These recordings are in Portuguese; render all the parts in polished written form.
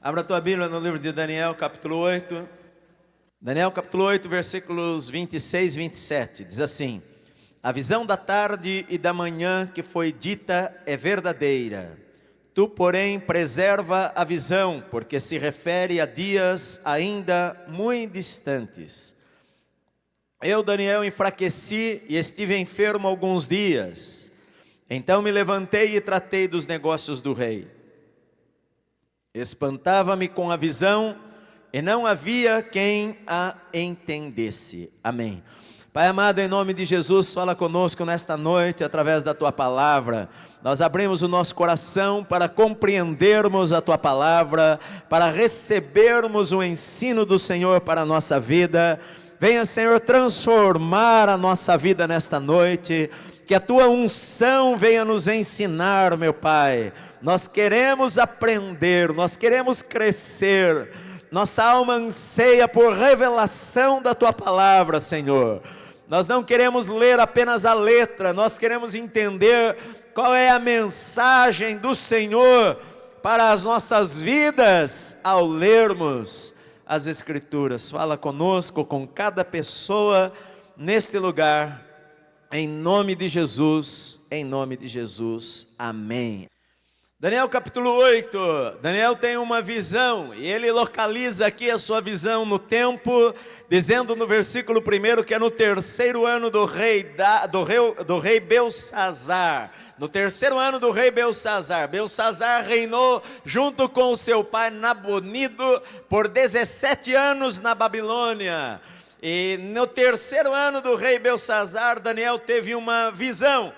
Abra a tua Bíblia no livro de Daniel, capítulo 8. Daniel, capítulo 8, versículos 26 e 27. Diz assim: A visão da tarde e da manhã que foi dita é verdadeira. Tu, porém, preserva a visão, porque se refere a dias ainda muito distantes. Eu, Daniel, enfraqueci e estive enfermo alguns dias. Então me levantei e tratei dos negócios do rei. Espantava-me com a visão e não havia quem a entendesse. Amém. Pai amado, em nome de Jesus, fala conosco nesta noite através da Tua palavra. Nós abrimos o nosso coração para compreendermos a Tua palavra, para recebermos o ensino do Senhor para a nossa vida. Venha, Senhor, transformar a nossa vida nesta noite, que a Tua unção venha nos ensinar, meu Pai. Nós queremos aprender, nós queremos crescer, nossa alma anseia por revelação da Tua palavra, Senhor. Nós não queremos ler apenas a letra, nós queremos entender qual é a mensagem do Senhor para as nossas vidas ao lermos as Escrituras. Fala conosco, com cada pessoa neste lugar, em nome de Jesus, amém. Daniel capítulo 8, Daniel tem uma visão, e ele localiza aqui a sua visão no tempo, dizendo no versículo 1 que é no terceiro ano do rei Belsazar. No terceiro ano do rei Belsazar, Belsazar reinou junto com o seu pai Nabonido por 17 anos na Babilônia. E no terceiro ano do rei Belsazar, Daniel teve uma visão.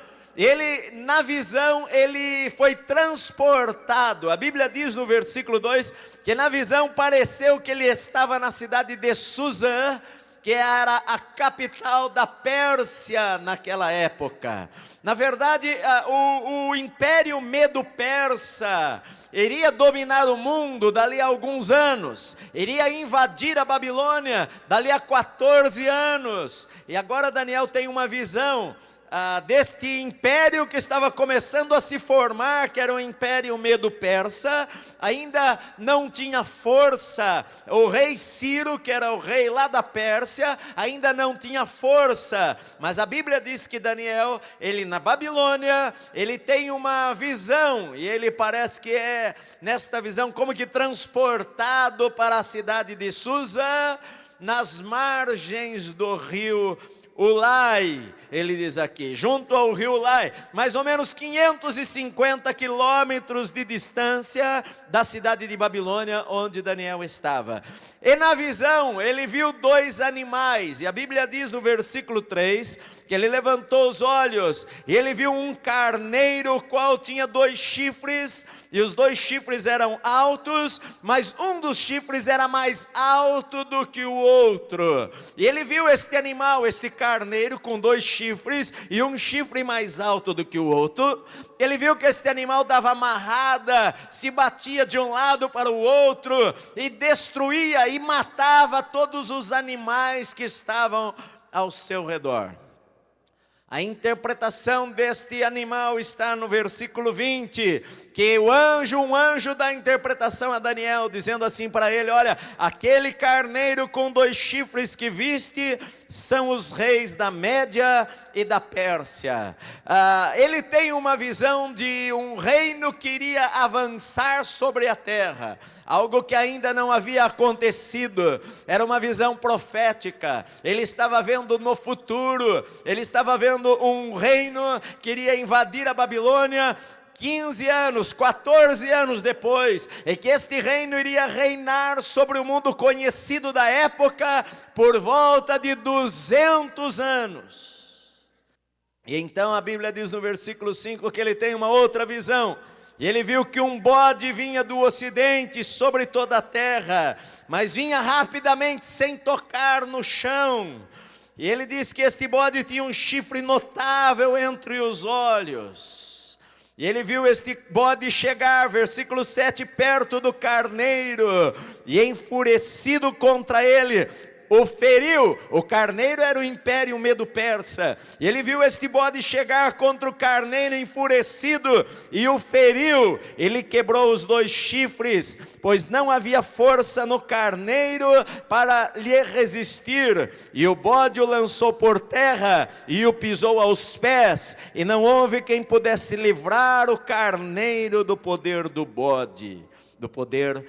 Na visão, ele foi transportado. A Bíblia diz no versículo 2, que na visão pareceu que ele estava na cidade de Suzã, que era a capital da Pérsia naquela época. Na verdade, o Império Medo-Persa iria dominar o mundo dali a alguns anos, iria invadir a Babilônia dali a 14 anos. E agora Daniel tem uma visão deste império que estava começando a se formar, que era o Império Medo-Persa. Ainda não tinha força. O rei Ciro, que era o rei lá da Pérsia, ainda não tinha força. Mas a Bíblia diz que Daniel, ele na Babilônia, ele tem uma visão, e ele parece que é nesta visão como que transportado para a cidade de Suzã, nas margens do rio Ulai. Ele diz aqui, junto ao rio Ulai, mais ou menos 550 quilômetros de distância da cidade de Babilônia, onde Daniel estava. E na visão, ele viu dois animais, e a Bíblia diz no versículo 3, que ele levantou os olhos, e ele viu um carneiro, o qual tinha 2 chifres, e os 2 chifres eram altos, mas um dos chifres era mais alto do que o outro. E ele viu este animal, este carneiro com 2 chifres, e um chifre mais alto do que o outro. Ele viu que este animal dava amarrada, se batia de um lado para o outro, e destruía e matava todos os animais que estavam ao seu redor. A interpretação deste animal está no versículo 20, que um anjo dá interpretação a Daniel, dizendo assim para ele: olha, aquele carneiro com 2 chifres que viste, são os reis da Média e da Pérsia. Ele tem uma visão de um reino que iria avançar sobre a terra, algo que ainda não havia acontecido. Era uma visão profética. Ele estava vendo no futuro, ele estava vendo um reino que iria invadir a Babilônia 15 anos, 14 anos depois, e que este reino iria reinar sobre o mundo conhecido da época por volta de 200 anos. E então a Bíblia diz no versículo 5 que ele tem uma outra visão. E ele viu que um bode vinha do ocidente sobre toda a terra, mas vinha rapidamente sem tocar no chão. E ele diz que este bode tinha um chifre notável entre os olhos. E ele viu este bode chegar, versículo 7, perto do carneiro, e enfurecido contra ele, o feriu. O carneiro era o império medo-persa. E ele viu este bode chegar contra o carneiro enfurecido e o feriu. Ele quebrou os 2 chifres, pois não havia força no carneiro para lhe resistir. E o bode o lançou por terra e o pisou aos pés. E não houve quem pudesse livrar o carneiro do poder do bode, do poder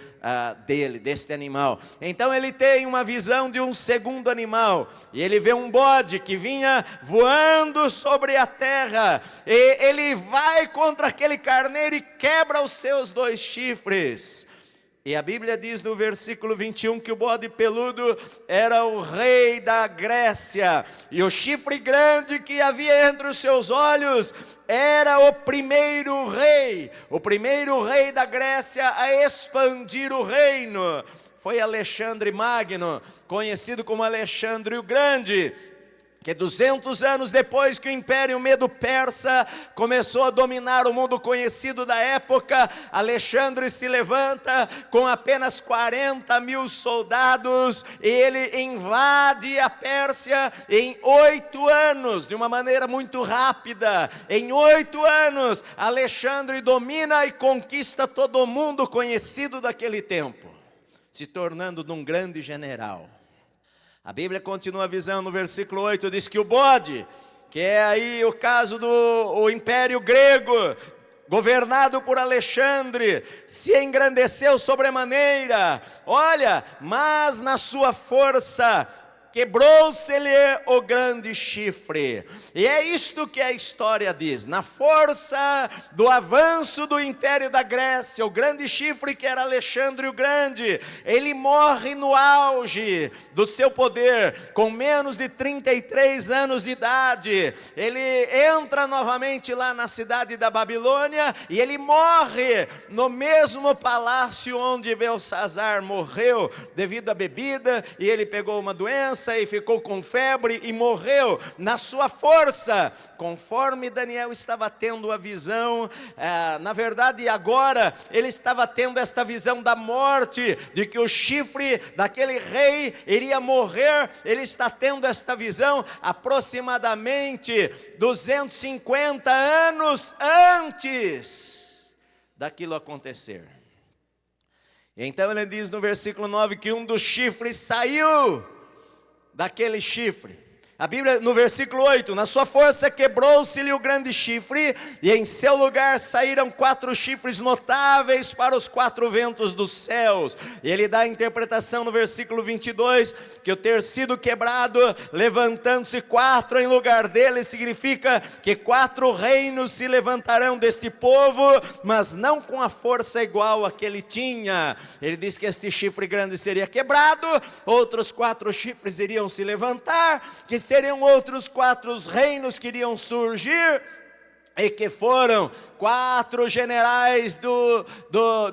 deste animal. Então ele tem uma visão de um segundo animal, e ele vê um bode que vinha voando sobre a terra, e ele vai contra aquele carneiro e quebra os seus 2 chifres. E a Bíblia diz no versículo 21 que o bode peludo era o rei da Grécia, e o chifre grande que havia entre os seus olhos era o primeiro rei da Grécia a expandir o reino. Foi Alexandre Magno, conhecido como Alexandre o Grande, que 200 anos depois que o Império Medo-Persa começou a dominar o mundo conhecido da época, Alexandre se levanta com apenas 40.000 soldados, e ele invade a Pérsia em 8 anos, de uma maneira muito rápida. Em 8 anos, Alexandre domina e conquista todo o mundo conhecido daquele tempo, se tornando um grande general. A Bíblia continua a visão no versículo 8, diz que o bode, que é aí o caso do Império Grego, governado por Alexandre, se engrandeceu sobremaneira. Olha, mas na sua força quebrou-se-lhe o grande chifre. E é isto que a história diz. Na força do avanço do império da Grécia, o grande chifre que era Alexandre o Grande, ele morre no auge do seu poder, com menos de 33 anos de idade. Ele entra novamente lá na cidade da Babilônia, e ele morre no mesmo palácio onde Belsazar morreu, devido à bebida, e ele pegou uma doença e ficou com febre e morreu na sua força, conforme Daniel estava tendo a visão. Na verdade, agora ele estava tendo esta visão da morte, de que o chifre daquele rei iria morrer. Ele está tendo esta visão aproximadamente 250 anos antes daquilo acontecer. Então ele diz no versículo 9 que um dos chifres saiu daquele chifre. A Bíblia, no versículo 8, na sua força quebrou-se-lhe o grande chifre, e em seu lugar saíram 4 chifres notáveis para os 4 ventos dos céus. E ele dá a interpretação no versículo 22, que o ter sido quebrado, levantando-se 4 em lugar dele, significa que 4 reinos se levantarão deste povo, mas não com a força igual a que ele tinha. Ele diz que este chifre grande seria quebrado, outros 4 chifres iriam se levantar, que seriam outros 4 reinos que iriam surgir, e que foram 4 generais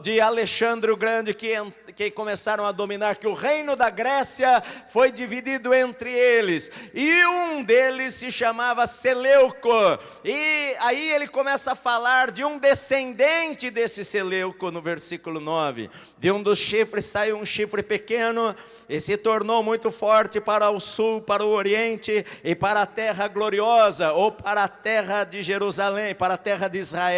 de Alexandre o Grande que começaram a dominar, que o reino da Grécia foi dividido entre eles, e um deles se chamava Seleuco. E aí ele começa a falar de um descendente desse Seleuco no versículo 9. De um dos chifres saiu um chifre pequeno, e se tornou muito forte para o sul, para o oriente, e para a terra gloriosa, ou para a terra de Jerusalém, para a terra de Israel.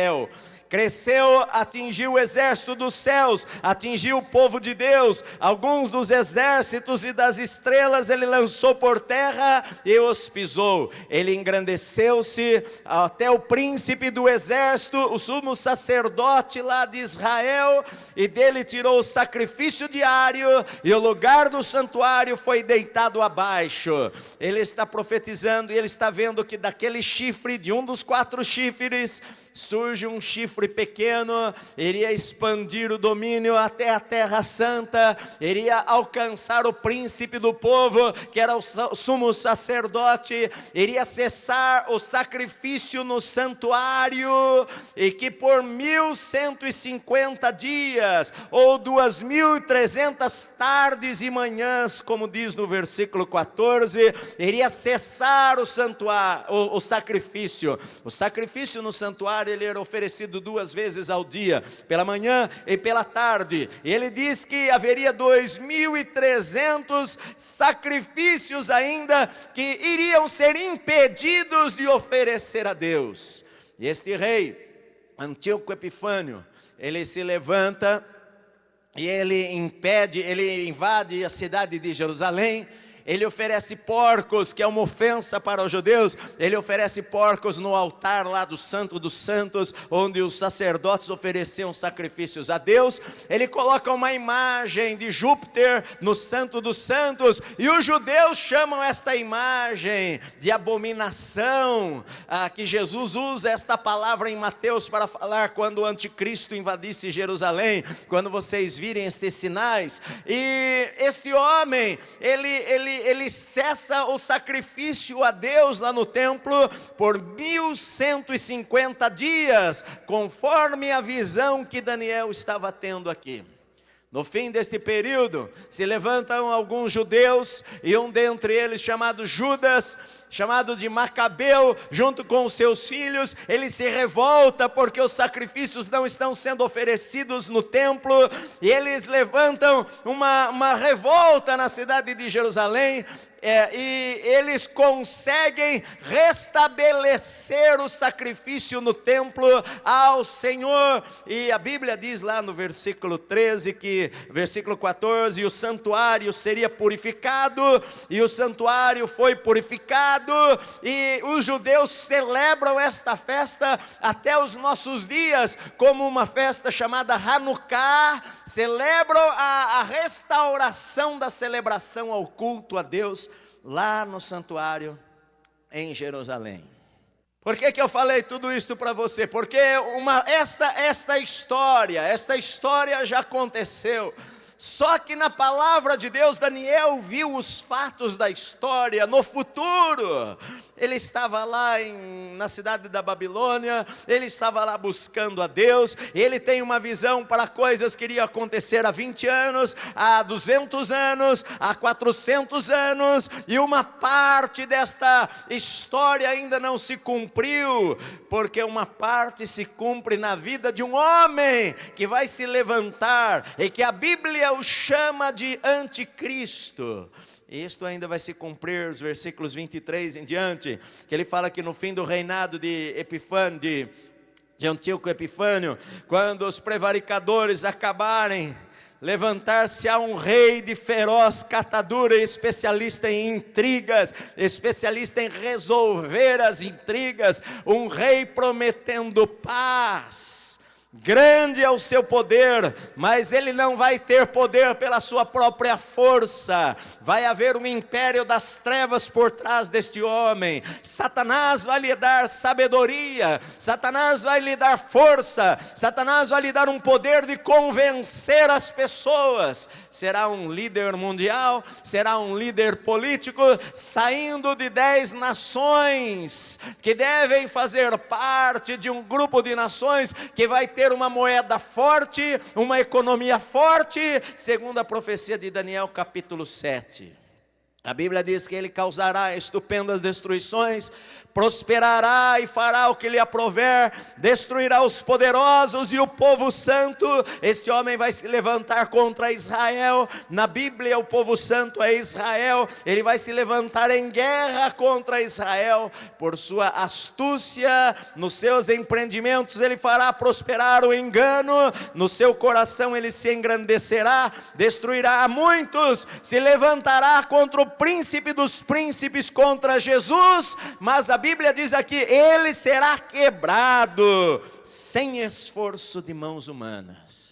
Cresceu, atingiu o exército dos céus, atingiu o povo de Deus. Alguns dos exércitos e das estrelas ele lançou por terra e os pisou. Ele engrandeceu-se até o príncipe do exército, o sumo sacerdote lá de Israel, e dele tirou o sacrifício diário, e o lugar do santuário foi deitado abaixo. Ele está profetizando, e ele está vendo que daquele chifre, de um dos 4 chifres, surge um chifre pequeno, iria expandir o domínio até a terra santa, iria alcançar o príncipe do povo, que era o sumo sacerdote, iria cessar o sacrifício no santuário, e que por 1150 dias, ou 2300 tardes e manhãs, como diz no versículo 14, iria cessar o santuário, o sacrifício. O sacrifício no santuário altar ele era oferecido 2 vezes ao dia, pela manhã e pela tarde. Ele diz que haveria 2.300 sacrifícios ainda que iriam ser impedidos de oferecer a Deus. E este rei, Antíoco Epifânio, ele se levanta e ele invade a cidade de Jerusalém. Ele oferece porcos, que é uma ofensa para os judeus. Ele oferece porcos no altar lá do Santo dos Santos, onde os sacerdotes ofereciam sacrifícios a Deus. Ele coloca uma imagem de Júpiter no Santo dos Santos, e os judeus chamam esta imagem de abominação, que Jesus usa esta palavra em Mateus para falar quando o anticristo invadisse Jerusalém, quando vocês virem estes sinais. E este homem, ele cessa o sacrifício a Deus lá no templo por 1150 dias, conforme a visão que Daniel estava tendo aqui. No fim deste período, se levantam alguns judeus, e um dentre eles, chamado Judas, chamado de Macabeu, junto com os seus filhos, ele se revolta porque os sacrifícios não estão sendo oferecidos no templo, e eles levantam uma revolta na cidade de Jerusalém, e eles conseguem restabelecer o sacrifício no templo ao Senhor. E a Bíblia diz lá no versículo 14, e o santuário seria purificado, e o santuário foi purificado, e os judeus celebram esta festa até os nossos dias, como uma festa chamada Hanukkah. Celebram a restauração da celebração ao culto a Deus lá no santuário em Jerusalém. Por que eu falei tudo isso para você? Porque esta história já aconteceu. Só que na palavra de Deus, Daniel viu os fatos da história no futuro. Ele estava lá na cidade da Babilônia, ele estava lá buscando a Deus. Ele tem uma visão para coisas que iriam acontecer há 20 anos, há 200 anos, há 400 anos. E uma parte desta história ainda não se cumpriu, porque uma parte se cumpre na vida de um homem que vai se levantar, e que a Bíblia o chama de anticristo. Isto ainda vai se cumprir, os versículos 23 em diante, que ele fala que no fim do reinado de Antíoco Epifânio, quando os prevaricadores acabarem, levantar-se-á um rei de feroz catadura, especialista em intrigas, especialista em resolver as intrigas, um rei prometendo paz. Grande é o seu poder, mas ele não vai ter poder pela sua própria força. Vai haver um império das trevas por trás deste homem. Satanás vai lhe dar sabedoria, Satanás vai lhe dar força, Satanás vai lhe dar um poder de convencer as pessoas. Será um líder mundial, será um líder político, saindo de 10 nações, que devem fazer parte de um grupo de nações que vai ter uma moeda forte, uma economia forte, segundo a profecia de Daniel capítulo 7. A Bíblia diz que ele causará estupendas destruições, prosperará e fará o que lhe aprouver, destruirá os poderosos e o povo santo. Este homem vai se levantar contra Israel. Na Bíblia o povo santo é Israel. Ele vai se levantar em guerra contra Israel. Por sua astúcia, nos seus empreendimentos ele fará prosperar o engano, no seu coração ele se engrandecerá, destruirá a muitos, se levantará contra o príncipe dos príncipes, contra Jesus, mas a Bíblia diz aqui, ele será quebrado, sem esforço de mãos humanas.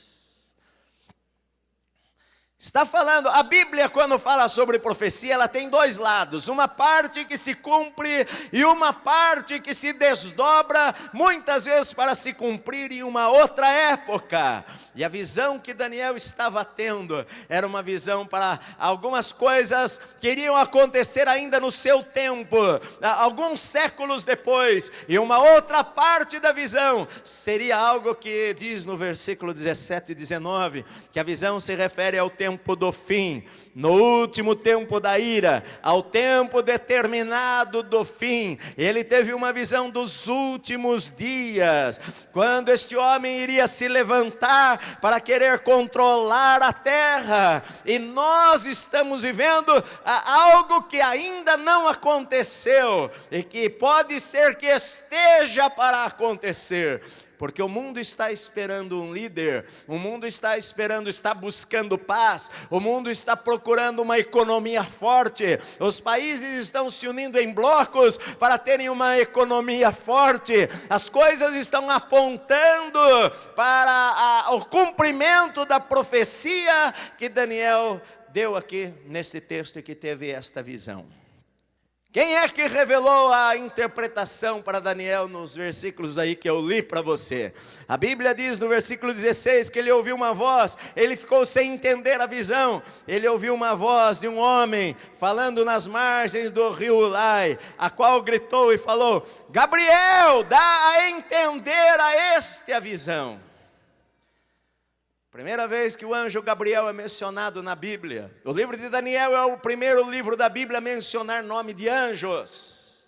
Está falando, a Bíblia quando fala sobre profecia, ela tem 2 lados, uma parte que se cumpre e uma parte que se desdobra, muitas vezes para se cumprir em uma outra época. E a visão que Daniel estava tendo, era uma visão para algumas coisas que iriam acontecer ainda no seu tempo, alguns séculos depois, e uma outra parte da visão, seria algo que diz no versículo 17 e 19, que a visão se refere ao tempo tempo do fim, no último tempo da ira, ao tempo determinado do fim. Ele teve uma visão dos últimos dias, quando este homem iria se levantar para querer controlar a terra. E nós estamos vivendo algo que ainda não aconteceu e que pode ser que esteja para acontecer. Porque o mundo está esperando um líder, o mundo está buscando paz, o mundo está procurando uma economia forte, os países estão se unindo em blocos para terem uma economia forte, as coisas estão apontando para o cumprimento da profecia que Daniel deu aqui nesse texto e que teve esta visão. Quem é que revelou a interpretação para Daniel nos versículos aí que eu li para você? A Bíblia diz no versículo 16 que ele ouviu uma voz, ele ficou sem entender a visão. Ele ouviu uma voz de um homem falando nas margens do rio Ulai, a qual gritou e falou: Gabriel, dá a entender a este a visão. Primeira vez que o anjo Gabriel é mencionado na Bíblia. O livro de Daniel é o primeiro livro da Bíblia a mencionar nome de anjos.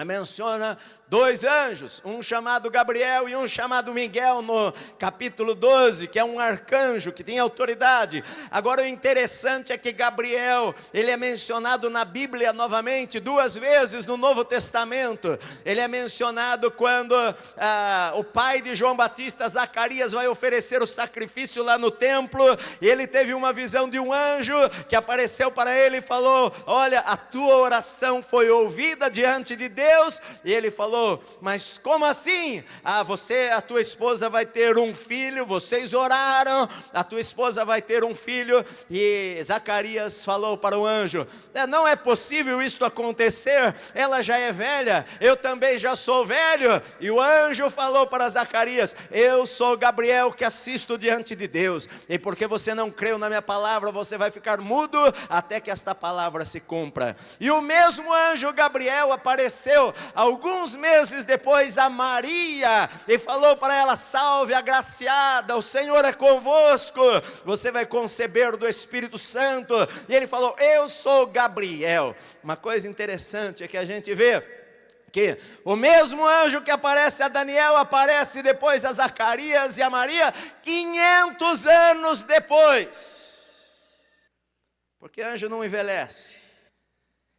Menciona dois anjos, um chamado Gabriel e um chamado Miguel no capítulo 12, que é um arcanjo que tem autoridade. Agora o interessante é que Gabriel, ele é mencionado na Bíblia novamente, duas vezes no Novo Testamento. Ele é mencionado quando o pai de João Batista, Zacarias, vai oferecer o sacrifício lá no templo, e ele teve uma visão de um anjo que apareceu para ele e falou: olha, a tua oração foi ouvida diante de Deus. E ele falou: mas como assim? A tua esposa vai ter um filho, vocês oraram, a tua esposa vai ter um filho. E Zacarias falou para o anjo: não é possível isto acontecer, ela já é velha, eu também já sou velho. E o anjo falou para Zacarias: eu sou Gabriel que assisto diante de Deus, e porque você não creu na minha palavra, você vai ficar mudo até que esta palavra se cumpra. E o mesmo anjo Gabriel apareceu alguns meses depois a Maria e falou para ela: salve agraciada, o Senhor é convosco, você vai conceber do Espírito Santo. E ele falou: eu sou Gabriel. Uma coisa interessante é que a gente vê que o mesmo anjo que aparece a Daniel aparece depois a Zacarias e a Maria 500 anos depois, porque anjo não envelhece.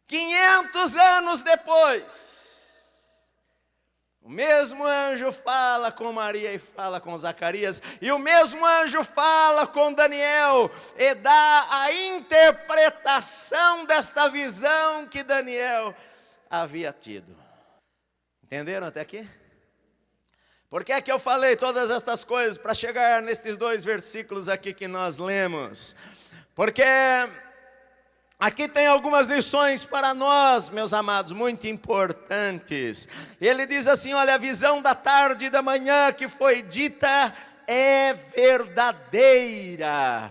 500 anos depois, o mesmo anjo fala com Maria e fala com Zacarias, e o mesmo anjo fala com Daniel e dá a interpretação desta visão que Daniel havia tido. Entenderam até aqui? Por que é que eu falei todas estas coisas para chegar nestes dois versículos aqui que nós lemos? Porque aqui tem algumas lições para nós, meus amados, muito importantes. Ele diz assim: olha, a visão da tarde e da manhã que foi dita é verdadeira.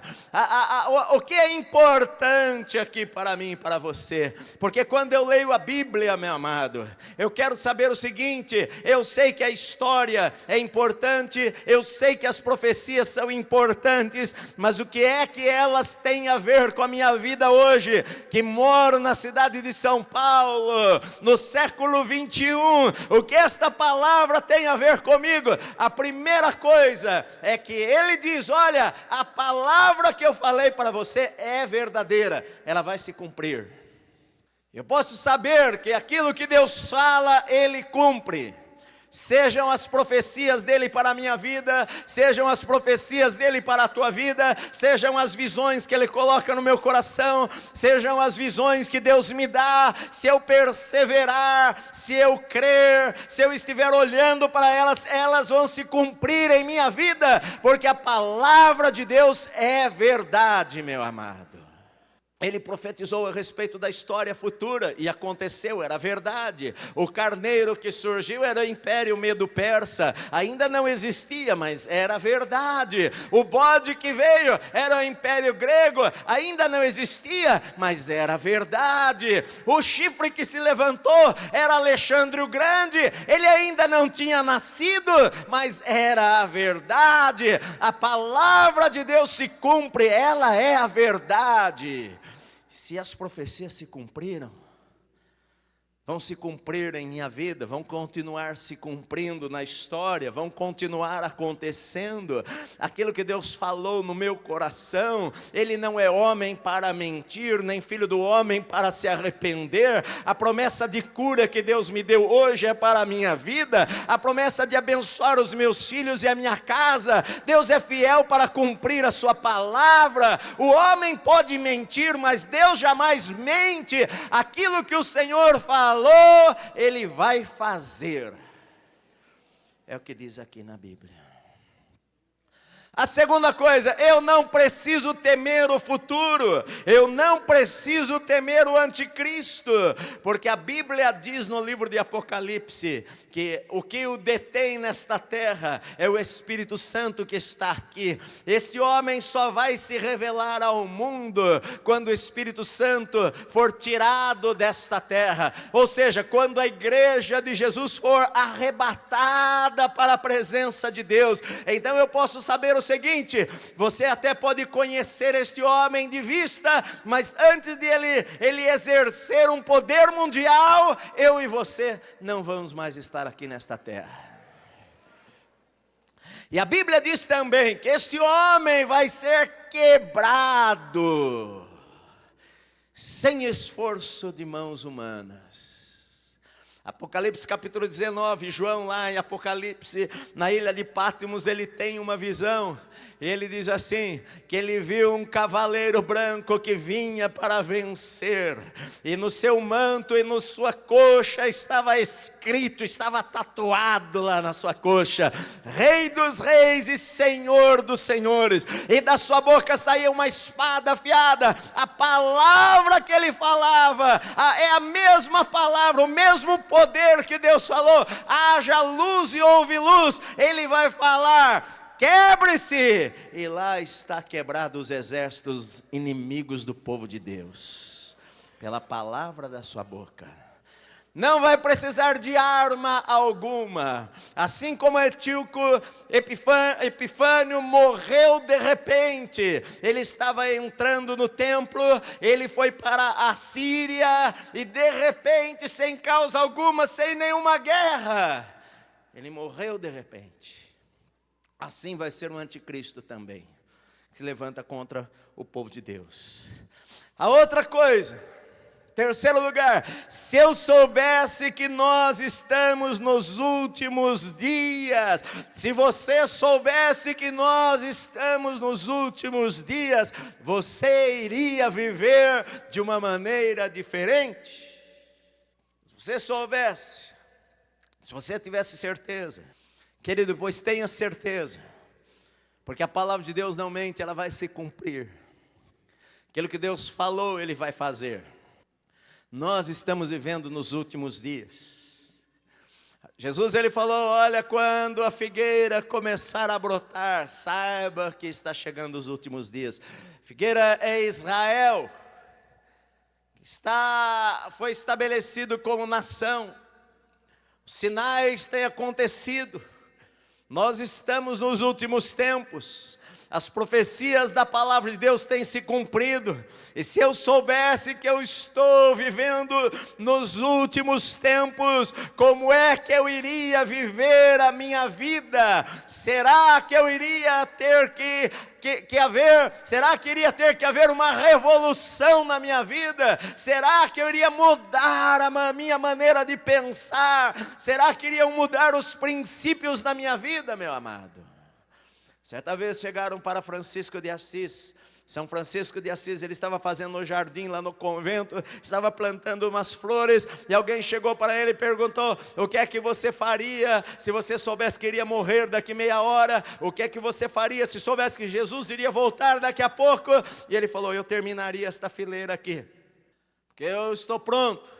O que é importante aqui para mim e para você? Porque quando eu leio a Bíblia, meu amado, eu quero saber o seguinte: eu sei que a história é importante, eu sei que as profecias são importantes, mas o que é que elas têm a ver com a minha vida hoje, que moro na cidade de São Paulo, no século 21, o que esta palavra tem a ver comigo? A primeira coisa é que ele diz: olha, a palavra que eu falei para você é verdadeira, ela vai se cumprir. Eu posso saber que aquilo que Deus fala, Ele cumpre. Sejam as profecias dele para a minha vida, sejam as profecias dele para a tua vida, sejam as visões que ele coloca no meu coração, sejam as visões que Deus me dá. Se eu perseverar, se eu crer, se eu estiver olhando para elas, elas vão se cumprir em minha vida, porque a palavra de Deus é verdade, meu amado. Ele profetizou a respeito da história futura, e aconteceu, era verdade. O carneiro que surgiu era o Império Medo-Persa, ainda não existia, mas era verdade. O bode que veio era o Império Grego, ainda não existia, mas era verdade. O chifre que se levantou era Alexandre o Grande, ele ainda não tinha nascido, mas era a verdade. A palavra de Deus se cumpre, ela é a verdade. Se as profecias se cumpriram, vão se cumprir em minha vida, vão continuar se cumprindo na história, vão continuar acontecendo. Aquilo que Deus falou no meu coração, Ele não é homem para mentir, nem filho do homem para se arrepender. A promessa de cura que Deus me deu hoje é para a minha vida, a promessa de abençoar os meus filhos e a minha casa. Deus é fiel para cumprir a sua palavra. O homem pode mentir, mas Deus jamais mente. Aquilo que o Senhor falou, Ele vai fazer. É o que diz aqui na Bíblia. A segunda coisa, eu não preciso temer o futuro, eu não preciso temer o anticristo, porque a Bíblia diz no livro de Apocalipse, que o que o detém nesta terra é o Espírito Santo que está aqui. Este homem só vai se revelar ao mundo quando o Espírito Santo for tirado desta terra, ou seja, quando a igreja de Jesus for arrebatada para a presença de Deus. Então eu posso saber o seguinte: você até pode conhecer este homem de vista, mas antes de ele exercer um poder mundial, eu e você não vamos mais estar aqui nesta terra. E a Bíblia diz também que este homem vai ser quebrado, sem esforço de mãos humanas. Apocalipse capítulo 19, João lá em Apocalipse, na ilha de Patmos, ele tem uma visão. Ele diz assim, que ele viu um cavaleiro branco que vinha para vencer, e no seu manto e na sua coxa estava escrito, estava tatuado lá na sua coxa, Rei dos Reis e Senhor dos Senhores, e da sua boca saía uma espada afiada. A palavra que ele falava é a mesma palavra, o mesmo poder que Deus falou, haja luz e houve luz. Ele vai falar, quebre-se, e lá está quebrado os exércitos inimigos do povo de Deus, pela palavra da sua boca. Não vai precisar de arma alguma. Assim como Etíoco Epifânio morreu de repente, ele estava entrando no templo, ele foi para a Síria, e de repente, sem causa alguma, sem nenhuma guerra, ele morreu de repente. Assim vai ser o anticristo também, que se levanta contra o povo de Deus. A outra coisa, terceiro lugar, se eu soubesse que nós estamos nos últimos dias, se você soubesse que nós estamos nos últimos dias, você iria viver de uma maneira diferente. Se você soubesse, se você tivesse certeza, querido, pois tenha certeza, porque a palavra de Deus não mente, ela vai se cumprir. Aquilo que Deus falou, Ele vai fazer. Nós estamos vivendo nos últimos dias. Jesus, Ele falou, olha, quando a figueira começar a brotar, saiba que está chegando os últimos dias. Figueira é Israel, foi estabelecido como nação. Os sinais têm acontecido. Nós estamos nos últimos tempos, as profecias da palavra de Deus têm se cumprido, e se eu soubesse que eu estou vivendo nos últimos tempos, como é que eu iria viver a minha vida? Será que eu iria ter será que iria ter que haver uma revolução na minha vida? Será que eu iria mudar a minha maneira de pensar? Será que iriam mudar os princípios da minha vida, meu amado? Certa vez chegaram para Francisco de Assis. São Francisco de Assis, ele estava fazendo um jardim lá no convento, estava plantando umas flores, e alguém chegou para ele e perguntou: o que é que você faria se você soubesse que iria morrer daqui meia hora? O que é que você faria se soubesse que Jesus iria voltar daqui a pouco? E ele falou: eu terminaria esta fileira aqui, porque eu estou pronto,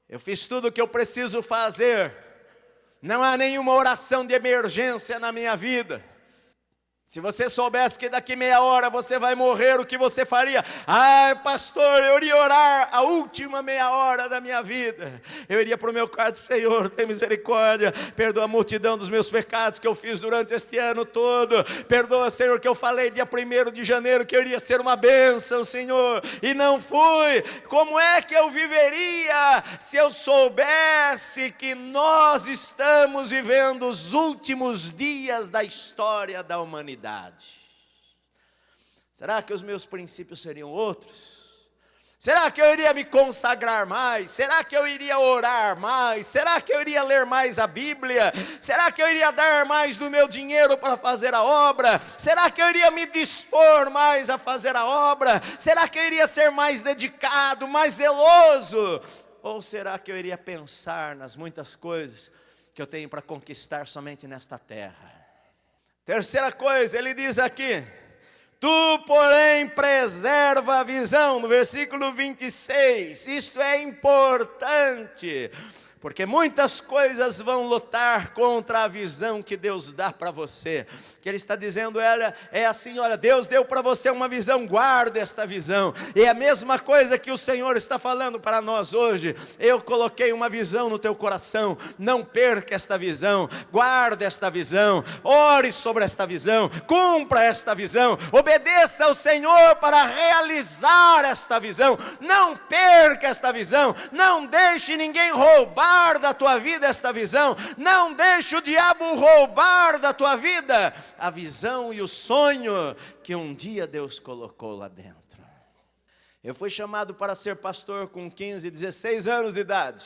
eu fiz tudo o que eu preciso fazer, não há nenhuma oração de emergência na minha vida. Se você soubesse que daqui meia hora você vai morrer, o que você faria? Ai, pastor, eu iria orar a última meia hora da minha vida. Eu iria para o meu quarto: Senhor, tem misericórdia, perdoa a multidão dos meus pecados que eu fiz durante este ano todo. Perdoa, Senhor, que eu falei dia 1º de janeiro que eu iria ser uma bênção, Senhor, e não fui. Como é que eu viveria se eu soubesse que nós estamos vivendo os últimos dias da história da humanidade? Será que os meus princípios seriam outros? Será que eu iria me consagrar mais? Será que eu iria orar mais? Será que eu iria ler mais a Bíblia? Será que eu iria dar mais do meu dinheiro para fazer a obra? Será que eu iria me dispor mais a fazer a obra? Será que eu iria ser mais dedicado, mais zeloso? Ou será que eu iria pensar nas muitas coisas que eu tenho para conquistar somente nesta terra? Terceira coisa, ele diz aqui: tu, porém, preserva a visão, no versículo 26, isto é importante, porque muitas coisas vão lutar contra a visão que Deus dá para você. Que ele está dizendo, é assim, olha, Deus deu para você uma visão, guarda esta visão. E é a mesma coisa que o Senhor está falando para nós hoje. Eu coloquei uma visão no teu coração, não perca esta visão, guarda esta visão, ore sobre esta visão, cumpra esta visão, obedeça ao Senhor para realizar esta visão, não perca esta visão, não deixe ninguém roubar da tua vida esta visão, não deixe o diabo roubar da tua vida a visão e o sonho que um dia Deus colocou lá dentro. Eu fui chamado para ser pastor com 15, 16 anos de idade.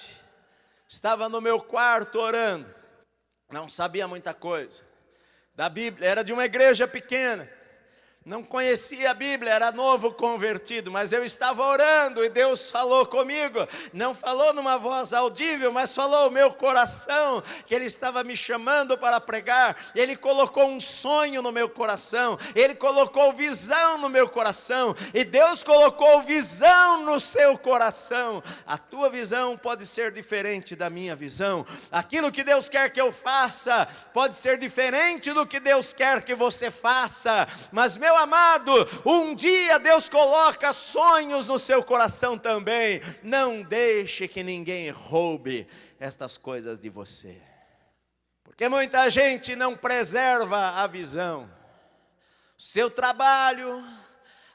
Estava no meu quarto orando, não sabia muita coisa da Bíblia, era de uma igreja pequena, não conhecia a Bíblia, era novo convertido, mas eu estava orando e Deus falou comigo. Não falou numa voz audível, mas falou o meu coração, que Ele estava me chamando para pregar. Ele colocou um sonho no meu coração, Ele colocou visão no meu coração, e Deus colocou visão no seu coração. A tua visão pode ser diferente da minha visão, aquilo que Deus quer que eu faça pode ser diferente do que Deus quer que você faça, mas meu amado, um dia Deus coloca sonhos no seu coração também. Não deixe que ninguém roube estas coisas de você, porque muita gente não preserva a visão. Seu trabalho,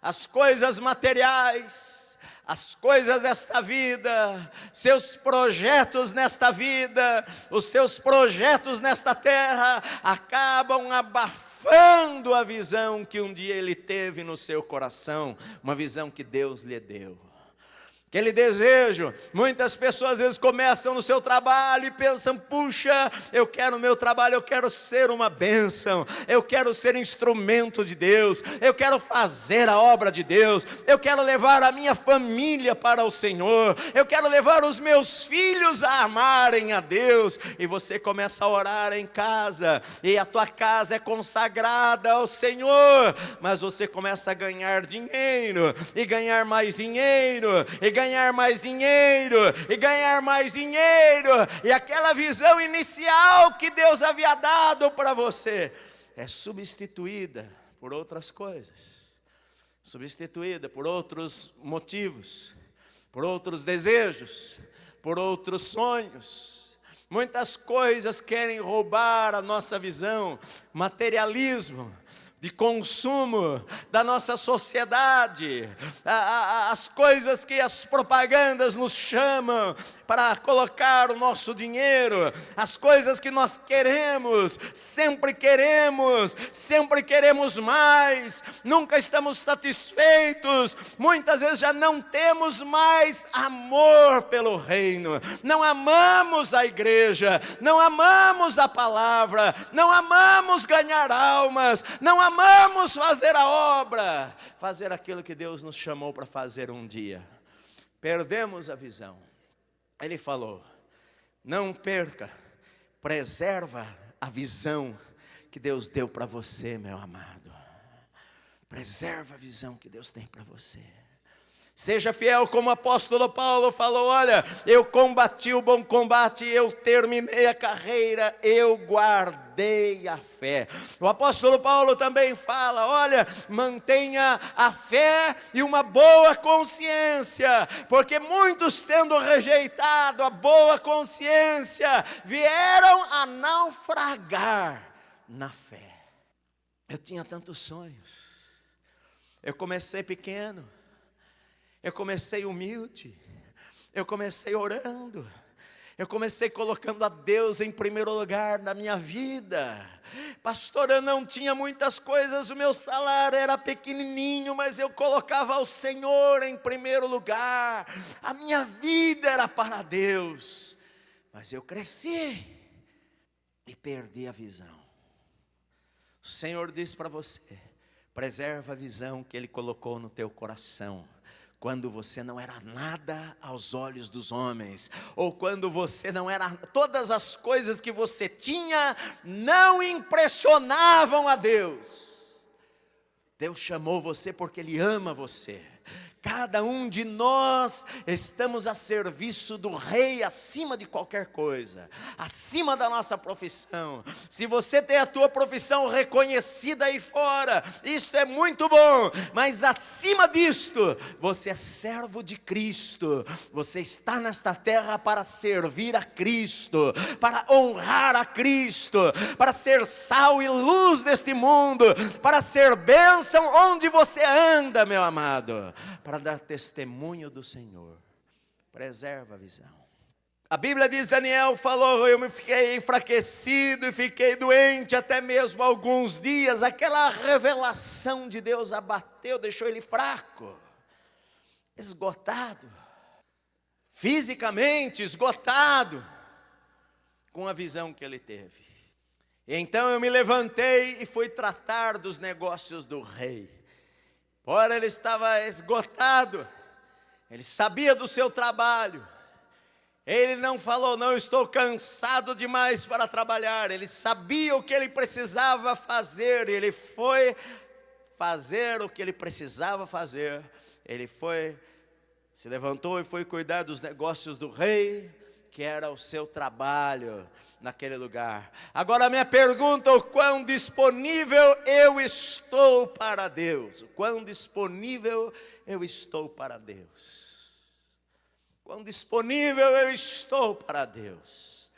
as coisas materiais, as coisas desta vida, seus projetos nesta vida, os seus projetos nesta terra, acabam abafando a visão que um dia ele teve no seu coração, uma visão que Deus lhe deu. Aquele desejo, muitas pessoas às vezes começam no seu trabalho e pensam, puxa, eu quero o meu trabalho, eu quero ser uma bênção, eu quero ser instrumento de Deus, eu quero fazer a obra de Deus, eu quero levar a minha família para o Senhor, eu quero levar os meus filhos a amarem a Deus. E você começa a orar em casa, e a tua casa é consagrada ao Senhor, mas você começa a ganhar dinheiro, e ganhar mais dinheiro, e ganhar mais dinheiro, e ganhar mais dinheiro, e aquela visão inicial que Deus havia dado para você é substituída por outras coisas, substituída por outros motivos, por outros desejos, por outros sonhos. Muitas coisas querem roubar a nossa visão, materialismo, de consumo da nossa sociedade, as coisas que as propagandas nos chamam para colocar o nosso dinheiro, as coisas que nós sempre queremos mais, nunca estamos satisfeitos, muitas vezes já não temos mais amor pelo reino, não amamos a igreja, não amamos a palavra, não amamos ganhar almas, não amamos fazer a obra, fazer aquilo que Deus nos chamou para fazer um dia. Perdemos a visão. Ele falou: não perca, preserva a visão que Deus deu para você, meu amado. Preserva a visão que Deus tem para você. Seja fiel como o apóstolo Paulo falou: olha, eu combati o bom combate, eu terminei a carreira, eu guardei a fé. O apóstolo Paulo também fala: olha, mantenha a fé e uma boa consciência, porque muitos, tendo rejeitado a boa consciência, vieram a naufragar na fé. Eu tinha tantos sonhos, eu comecei pequeno, eu comecei humilde, eu comecei orando, eu comecei colocando a Deus em primeiro lugar na minha vida. Pastor, eu não tinha muitas coisas, o meu salário era pequenininho, mas eu colocava o Senhor em primeiro lugar, a minha vida era para Deus. Mas eu cresci e perdi a visão. O Senhor diz para você: preserva a visão que Ele colocou no teu coração, quando você não era nada aos olhos dos homens, ou quando você não era, todas as coisas que você tinha não impressionavam a Deus. Deus chamou você porque Ele ama você. Cada um de nós estamos a serviço do Rei acima de qualquer coisa, acima da nossa profissão. Se você tem a tua profissão reconhecida aí fora, isto é muito bom, mas acima disto, você é servo de Cristo. Você está nesta terra para servir a Cristo, para honrar a Cristo, para ser sal e luz deste mundo, para ser bênção onde você anda, meu amado, para dar testemunho do Senhor. Preserva a visão. A Bíblia diz: Daniel falou: eu me fiquei enfraquecido e fiquei doente até mesmo alguns dias. Aquela revelação de Deus abateu, deixou ele fraco, esgotado, fisicamente esgotado, com a visão que ele teve. Então eu me levantei e fui tratar dos negócios do rei. Ora, ele estava esgotado, ele sabia do seu trabalho. Ele não falou: não, estou cansado demais para trabalhar. Ele sabia o que ele precisava fazer, ele foi fazer o que ele precisava fazer. Ele se levantou e foi cuidar dos negócios do rei, que era o seu trabalho naquele lugar. Agora a minha pergunta: o quão disponível eu estou para Deus? O quão disponível eu estou para Deus? Quão disponível eu estou para Deus?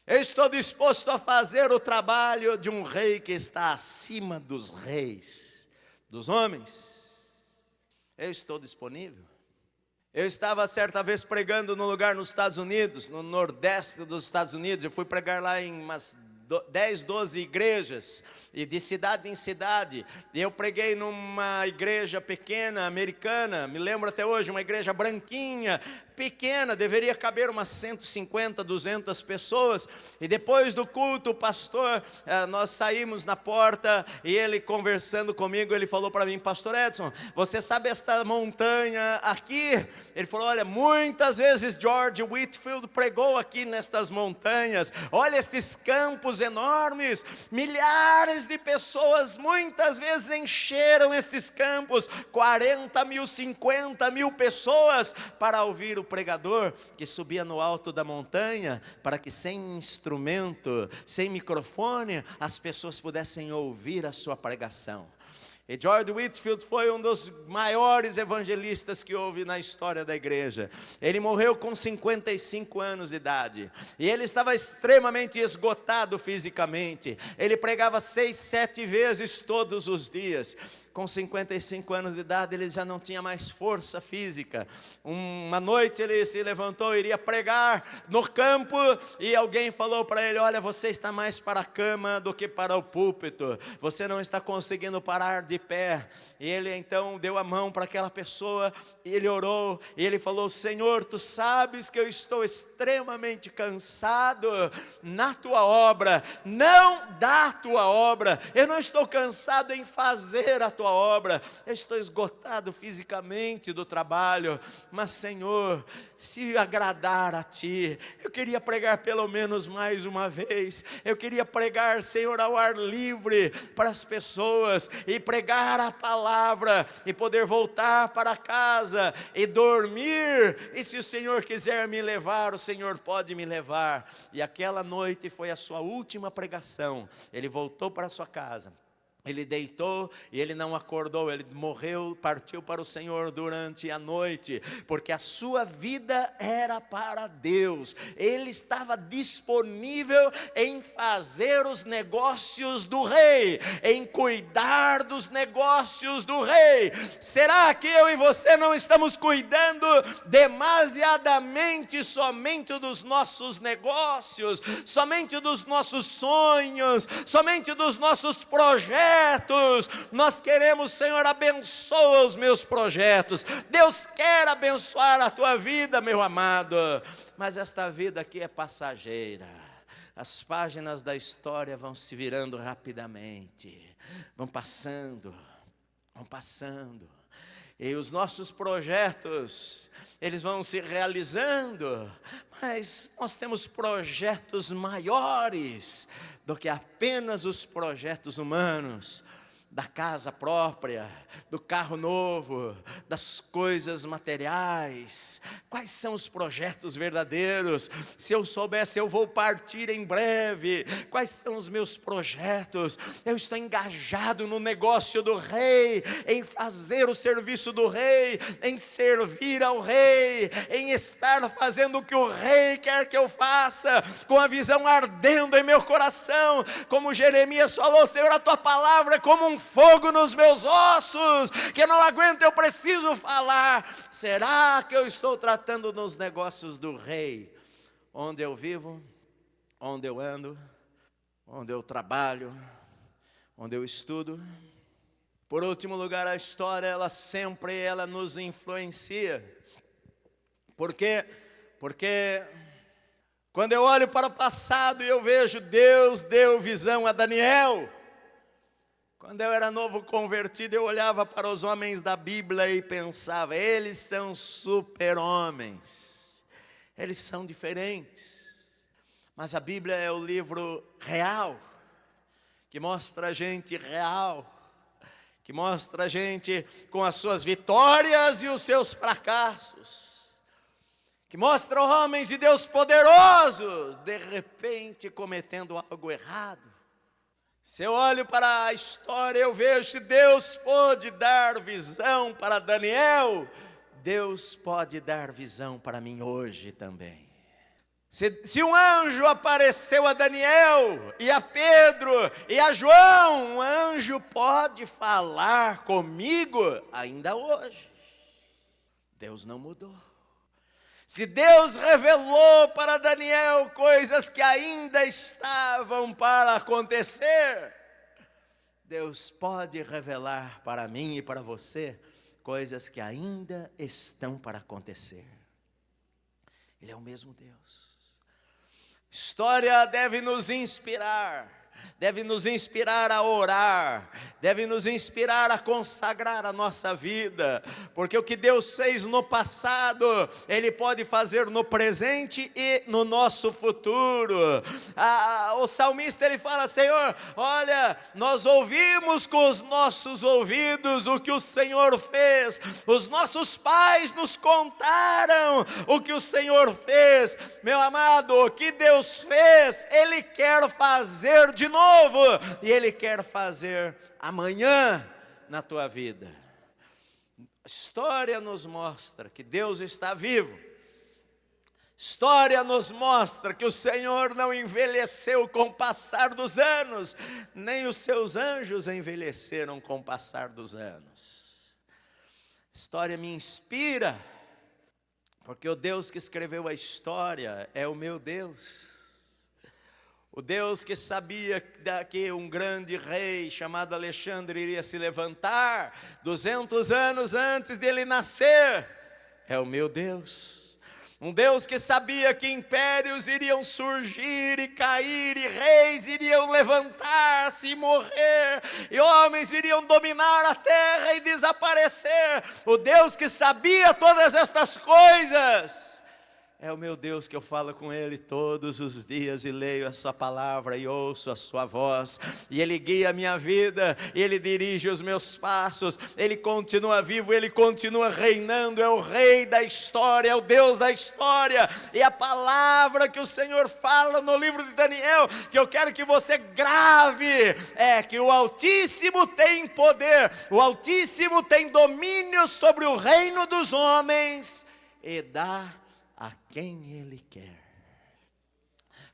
Eu estou disposto a fazer o trabalho de um rei que está acima dos reis, dos homens? Eu estou disponível? Eu estava certa vez pregando num lugar nos Estados Unidos, no nordeste dos Estados Unidos. Eu fui pregar lá em umas 10, 12 igrejas, e de cidade em cidade. E eu preguei numa igreja pequena, americana, me lembro até hoje, uma igreja branquinha, pequena, deveria caber umas 150, 200 pessoas. E depois do culto, o pastor, nós saímos na porta, e ele conversando comigo, ele falou para mim: pastor Edson, você sabe esta montanha aqui? Ele falou: olha, muitas vezes George Whitefield pregou aqui nestas montanhas. Olha estes campos enormes, milhares de pessoas muitas vezes encheram estes campos, 40 mil, 50 mil pessoas, para ouvir o pregador que subia no alto da montanha, para que sem instrumento, sem microfone, as pessoas pudessem ouvir a sua pregação. E George Whitefield foi um dos maiores evangelistas que houve na história da igreja. Ele morreu com 55 anos de idade. E ele estava extremamente esgotado fisicamente. Ele pregava 6, 7 vezes todos os dias. Com 55 anos de idade, ele já não tinha mais força física. Uma noite ele se levantou, iria pregar no campo, e alguém falou para ele: olha, você está mais para a cama do que para o púlpito. Você não está conseguindo parar de pé. E ele então deu a mão para aquela pessoa, e ele orou, e ele falou: Senhor, tu sabes que eu estou extremamente cansado na tua obra, não da tua obra. Eu não estou cansado em fazer a tua obra, eu estou esgotado fisicamente do trabalho, mas Senhor, se agradar a Ti, eu queria pregar pelo menos mais uma vez. Eu queria pregar, Senhor, ao ar livre para as pessoas, e pregar a palavra, e poder voltar para casa e dormir, e se o Senhor quiser me levar, o Senhor pode me levar. E aquela noite foi a sua última pregação. Ele voltou para a sua casa. Ele deitou e ele não acordou, ele morreu, partiu para o Senhor durante a noite, porque a sua vida era para Deus. Ele estava disponível em fazer os negócios do rei, em cuidar dos negócios do rei. Será que eu e você não estamos cuidando demasiadamente somente dos nossos negócios, somente dos nossos sonhos, somente dos nossos projetos? Nós queremos, Senhor, abençoa os meus projetos. Deus quer abençoar a tua vida, meu amado, mas esta vida aqui é passageira. As páginas da história vão se virando rapidamente, vão passando, e os nossos projetos, eles vão se realizando, mas nós temos projetos maiores do que apenas os projetos humanos, da casa própria, do carro novo, das coisas materiais. Quais são os projetos verdadeiros? Se eu soubesse, eu vou partir em breve. Quais são os meus projetos? Eu estou engajado no negócio do rei, em fazer o serviço do rei, em servir ao rei, em estar fazendo o que o rei quer que eu faça, com a visão ardendo em meu coração, como Jeremias falou: Senhor, a tua palavra é como um fogo nos meus ossos, que eu não aguento, eu preciso falar. Será que eu estou tratando nos negócios do rei, onde eu vivo, onde eu ando, onde eu trabalho, onde eu estudo? Por último lugar, a história, ela sempre nos influencia. Por quê? Porque quando eu olho para o passado e eu vejo Deus deu visão a Daniel. Quando eu era novo convertido, eu olhava para os homens da Bíblia e pensava: eles são super-homens, eles são diferentes. Mas a Bíblia é o livro real, que mostra a gente real, que mostra a gente com as suas vitórias e os seus fracassos, que mostra homens de Deus poderosos, de repente cometendo algo errado. Se eu olho para a história, eu vejo que Deus pode dar visão para Daniel, Deus pode dar visão para mim hoje também. Se um anjo apareceu a Daniel, e a Pedro, e a João, um anjo pode falar comigo ainda hoje. Deus não mudou. Se Deus revelou para Daniel coisas que ainda estavam para acontecer, Deus pode revelar para mim e para você coisas que ainda estão para acontecer. Ele é o mesmo Deus. História deve nos inspirar a orar, deve nos inspirar a consagrar a nossa vida, porque o que Deus fez no passado, Ele pode fazer no presente e no nosso futuro. O salmista, ele fala: Senhor, olha, nós ouvimos com os nossos ouvidos o que o Senhor fez, os nossos pais nos contaram o que o Senhor fez. Meu amado, o que Deus fez, Ele quer fazer de novo, e Ele quer fazer amanhã, na tua vida. A história nos mostra que Deus está vivo. História nos mostra que o Senhor não envelheceu com o passar dos anos, nem os seus anjos envelheceram com o passar dos anos. História me inspira, porque o Deus que escreveu a história é o meu Deus. O Deus que sabia que um grande rei chamado Alexandre iria se levantar 200 anos antes dele nascer, é o meu Deus. Um Deus que sabia que impérios iriam surgir e cair, e reis iriam levantar-se e morrer, e homens iriam dominar a terra e desaparecer. O Deus que sabia todas estas coisas é o meu Deus, que eu falo com Ele todos os dias e leio a sua palavra e ouço a sua voz, e Ele guia a minha vida, e Ele dirige os meus passos. Ele continua vivo, Ele continua reinando, é o Rei da história, é o Deus da história. E a palavra que o Senhor fala no livro de Daniel, que eu quero que você grave, é que o Altíssimo tem poder, o Altíssimo tem domínio sobre o reino dos homens, e dá a quem Ele quer.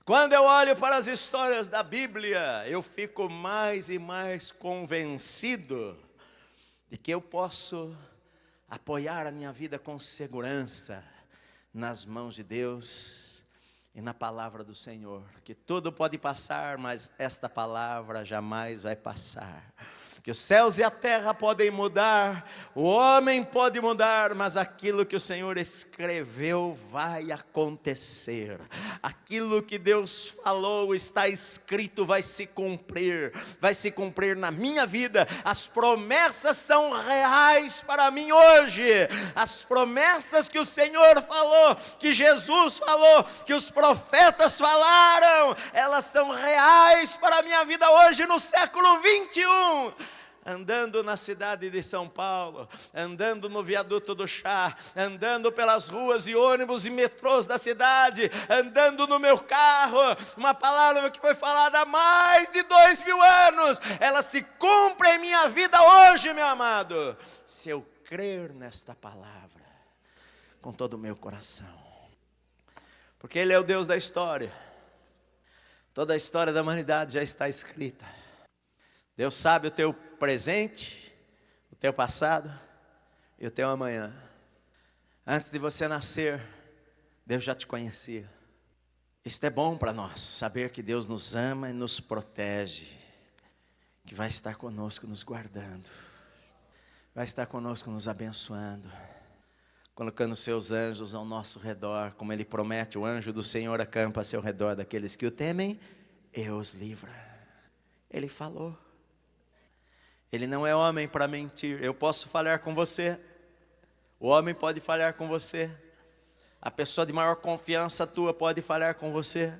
Quando eu olho para as histórias da Bíblia, eu fico mais e mais convencido de que eu posso apoiar a minha vida com segurança nas mãos de Deus e na palavra do Senhor. Que tudo pode passar, mas esta palavra jamais vai passar. Que os céus e a terra podem mudar, o homem pode mudar, mas aquilo que o Senhor escreveu vai acontecer. Aquilo que Deus falou, está escrito, vai se cumprir na minha vida. As promessas são reais para mim hoje. As promessas que o Senhor falou, que Jesus falou, que os profetas falaram, elas são reais para a minha vida hoje no século 21. Andando na cidade de São Paulo, andando no viaduto do Chá, andando pelas ruas e ônibus e metrôs da cidade, andando no meu carro, uma palavra que foi falada há mais de 2000 anos, ela se cumpre em minha vida hoje, meu amado, se eu crer nesta palavra com todo o meu coração, porque Ele é o Deus da história. Toda a história da humanidade já está escrita. Deus sabe o teu presente, o teu passado e o teu amanhã. Antes de você nascer, Deus já te conhecia. Isto é bom para nós, saber que Deus nos ama e nos protege, que vai estar conosco nos guardando, vai estar conosco nos abençoando, colocando seus anjos ao nosso redor, como Ele promete, o anjo do Senhor acampa a seu redor daqueles que o temem e os livra. Ele falou. Ele não é homem para mentir. Eu posso falhar com você, o homem pode falhar com você, a pessoa de maior confiança tua pode falhar com você,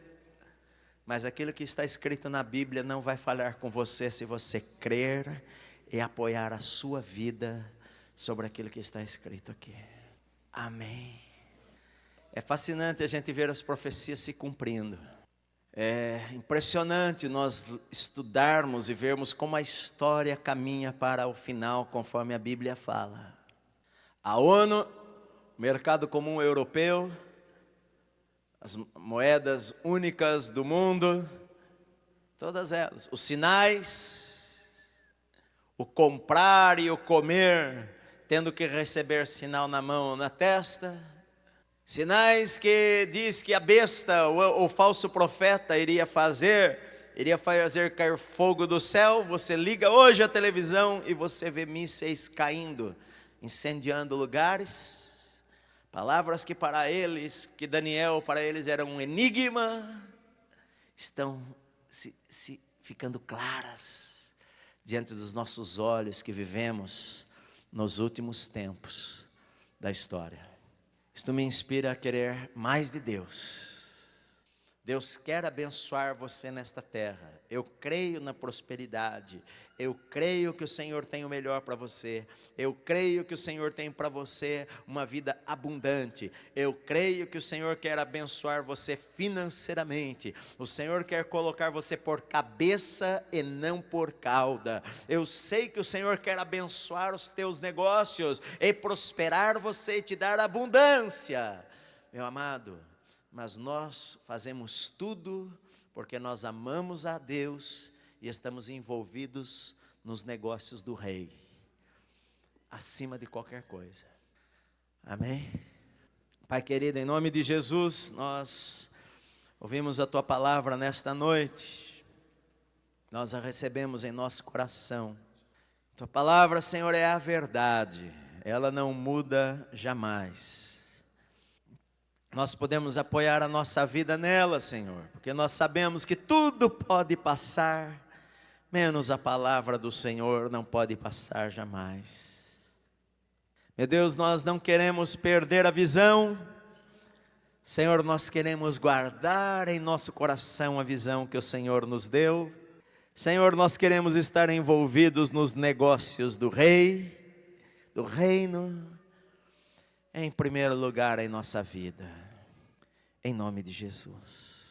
mas aquilo que está escrito na Bíblia não vai falhar com você se você crer e apoiar a sua vida sobre aquilo que está escrito aqui. Amém. É fascinante a gente ver as profecias se cumprindo. É impressionante nós estudarmos e vermos como a história caminha para o final, conforme a Bíblia fala. A ONU, o Mercado Comum Europeu, as moedas únicas do mundo, todas elas, os sinais, o comprar e o comer, tendo que receber sinal na mão ou na testa, sinais que diz que a besta, o falso profeta iria fazer cair fogo do céu. Você liga hoje a televisão e você vê mísseis caindo, incendiando lugares. Palavras que para eles, que Daniel para eles era um enigma, estão se ficando claras diante dos nossos olhos que vivemos nos últimos tempos da história. Isto me inspira a querer mais de Deus. Deus quer abençoar você nesta terra. Eu creio na prosperidade. Eu creio que o Senhor tem o melhor para você. Eu creio que o Senhor tem para você uma vida abundante. Eu creio que o Senhor quer abençoar você financeiramente. O Senhor quer colocar você por cabeça e não por cauda. Eu sei que o Senhor quer abençoar os teus negócios e prosperar você e te dar abundância. Meu amado, mas nós fazemos tudo porque nós amamos a Deus e estamos envolvidos nos negócios do Rei, acima de qualquer coisa. Amém? Pai querido, em nome de Jesus, nós ouvimos a Tua palavra nesta noite, nós a recebemos em nosso coração. Tua palavra, Senhor, é a verdade, ela não muda jamais. Nós podemos apoiar a nossa vida nela, Senhor, porque nós sabemos que tudo pode passar, menos a palavra do Senhor não pode passar jamais. Meu Deus, nós não queremos perder a visão, Senhor, nós queremos guardar em nosso coração a visão que o Senhor nos deu. Senhor, nós queremos estar envolvidos nos negócios do Rei, do Reino, em primeiro lugar em nossa vida, em nome de Jesus.